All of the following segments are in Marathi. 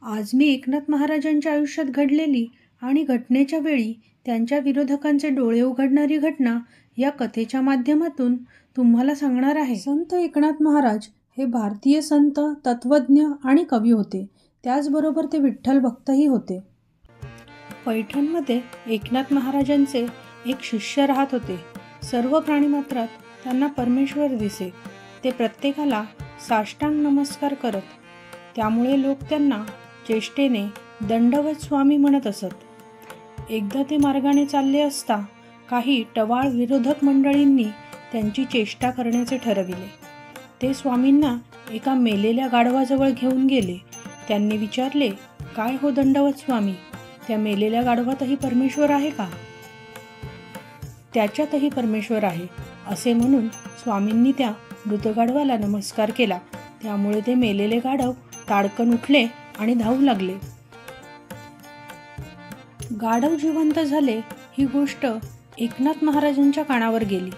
आज मी एकनाथ महाराजांच्या आयुष्यात घडलेली आणि घटनेच्या वेळी त्यांच्या विरोधकांचे डोळे उघडणारी घटना या कथेच्या माध्यमातून तुम्हाला सांगणार आहे. संत एकनाथ महाराज हे भारतीय संत, तत्वज्ञ आणि कवी होते. त्याचबरोबर ते विठ्ठल भक्तही होते. पैठणमध्ये एकनाथ महाराजांचे एक शिष्य राहत होते. सर्व प्राणीमात्रात त्यांना परमेश्वर दिसे. ते प्रत्येकाला साष्टांग नमस्कार करत. त्यामुळे लोक त्यांना चेष्टेने दंडवत स्वामी म्हणत असत. एकदा ते मार्गाने चालले असता काही टवाळ विरोधक मंडळींनी त्यांची चेष्टा करण्याचे ठरविले. ते स्वामींना एका मेलेल्या गाढवाजवळ घेऊन गेले. त्यांनी विचारले, काय हो दंडवत स्वामी, त्या मेलेल्या गाढवातही परमेश्वर आहे का? त्याच्यातही परमेश्वर आहे असे म्हणून स्वामींनी त्या मृत गाढवाला नमस्कार केला. त्यामुळे ते मेलेले गाढव ताडकन उठले आणि धावू लागले. गाढव जिवंत झाले ही गोष्ट एकनाथ महाराजांच्या कानावर गेली.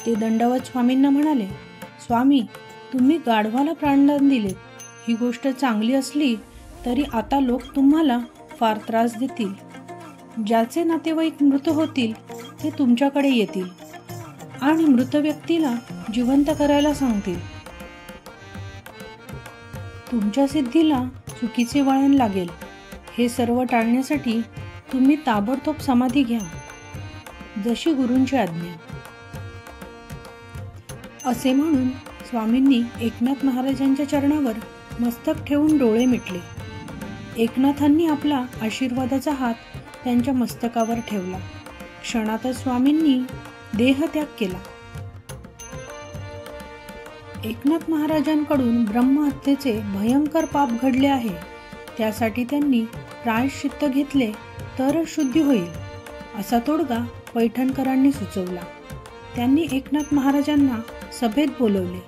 ते दंडवत स्वामींना म्हणाले, स्वामी, तुम्ही गाढवाला प्राणदान दिलेत. ही गोष्ट चांगली असली तरी आता लोक तुम्हाला फार त्रास देतील. ज्याचे नातेवाईक मृत होतील ते तुमच्याकडे येतील आणि मृत व्यक्तीला जिवंत करायला सांगतील. तुमच्या सिद्धीला चुकीचे वळण लागेल. हे सर्व टाळण्यासाठी तुम्ही ताबडतोब समाधी घ्या, जशी गुरूंची आज्ञा. असे म्हणून स्वामींनी एकनाथ महाराजांच्या चरणावर मस्तक ठेवून डोळे मिटले. एकनाथांनी आपला आशीर्वादाचा हात त्यांच्या मस्तकावर ठेवला. क्षणातच स्वामींनी देहत्याग केला. एकनाथ महाराजांकडून ब्रह्महत्येचे भयंकर पाप घडले आहे. त्यासाठी त्यांनी प्रायश्चित्त घेतले तरच शुद्धी होईल, असा तोडगा पैठणकरांनी सुचवला. त्यांनी एकनाथ महाराजांना सभेत बोलवले.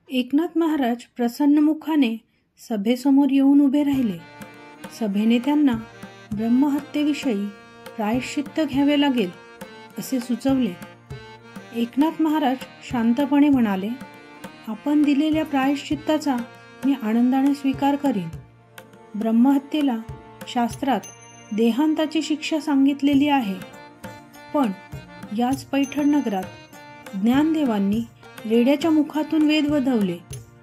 एकनाथ महाराज प्रसन्न मुखाने सभेसमोर येऊन उभे राहिले. सभेने त्यांना ब्रह्महत्येविषयी प्रायश्चित्त घ्यावे लागेल असे सुचवले. एकनाथ महाराज शांतपणे म्हणाले, आपण दिलेल्या प्रायश्चित्ताचा मी आनंदाने स्वीकार करीन. ब्रह्महत्येला शास्त्रात देहांताची शिक्षा सांगितलेली आहे. पण याच पैठण नगरात ज्ञानदेवांनी रेड्याच्या मुखातून वेद वदवले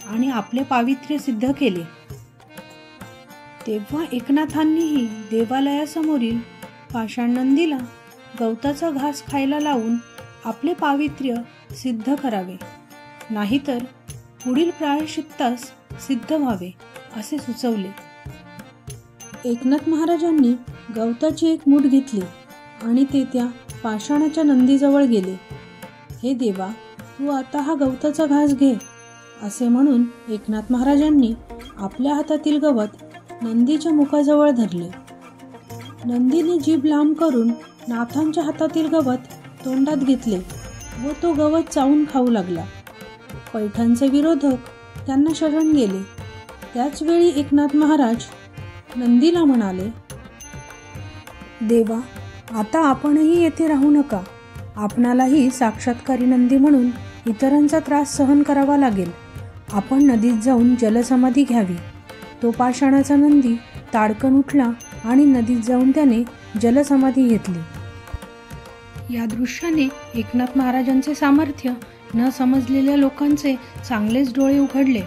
आणि आपले पावित्र्य सिद्ध केले. तेव्हा एकनाथांनीही देवालयासमोरील पाषाण नंदीला गवताचा घास खायला लावून आपले पावित्र्य सिद्ध करावे, नाहीतर पुढील प्रायश्चित्तास सिद्ध व्हावे असे सुचवले. एकनाथ महाराजांनी गवताची एक मूठ घेतली आणि ते त्या पाषाणाच्या नंदीजवळ गेले. हे देवा, तू आता हा गवताचा घास घे असे म्हणून एकनाथ महाराजांनी आपल्या हातातील गवत नंदीच्या मुखाजवळ धरले. नंदीने जीभ लांब करून नाथांच्या हातातील गवत तोंडात घेतले व तो गवत चावून खाऊ लागला. पैठणचे विरोधक त्यांना शरण गेले. त्याच वेळी एकनाथ महाराज नंदीला म्हणाले, देवा, आता आपणही येथे राहू नका. आपणालाही साक्षात्कारी नंदी म्हणून इतरांचा त्रास सहन करावा लागेल. आपण नदीत जाऊन जलसमाधी घ्यावी. तो पाषाणाचा नंदी ताडकन उठला आणि नदीत जाऊन त्याने जलसमाधी घेतली. या दृश्याने एकनाथ महाराजांचे सामर्थ्य न समजलेल्या लोकांचे चांगलेच डोळे उघडले.